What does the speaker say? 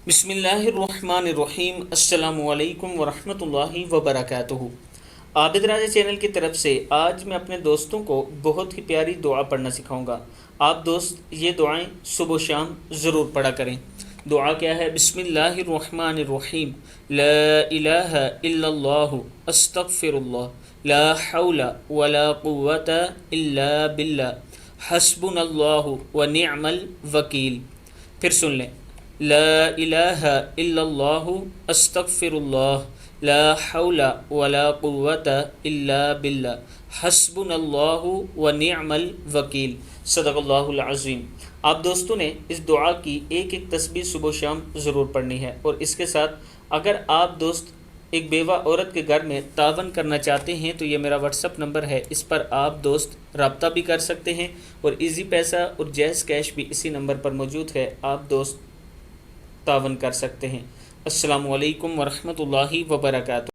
بسم اللہ الرحمن الرحیم۔ السلام علیکم ورحمۃ اللہ وبرکاتہ۔ عابد راجہ چینل کی طرف سے آج میں اپنے دوستوں کو بہت ہی پیاری دعا پڑھنا سکھاؤں گا۔ آپ دوست یہ دعائیں صبح و شام ضرور پڑھا کریں۔ دعا کیا ہے؟ بسم اللہ الرحمن الرحیم، لا الہ الا اللہ استغفر اللہ، لا حول ولا قوت الا باللہ، حسبنا اللہ ونعم الوکیل۔ پھر سن لیں، لا الہ الا اللہ استغفر اللہ، لا حول ولا قوت الا باللہ، حسبنا اللہ ونعم الوکیل۔ صدق اللہ العظیم۔ آپ دوستوں نے اس دعا کی ایک تسبیح صبح و شام ضرور پڑھنی ہے، اور اس کے ساتھ اگر آپ دوست ایک بیوہ عورت کے گھر میں تعاون کرنا چاہتے ہیں تو یہ میرا واٹس اپ نمبر ہے، اس پر آپ دوست رابطہ بھی کر سکتے ہیں، اور ایزی پیسہ اور جیز کیش بھی اسی نمبر پر موجود ہے، آپ دوست تعاون کر سکتے ہیں۔ السلام علیکم ورحمۃ اللہ وبرکاتہ۔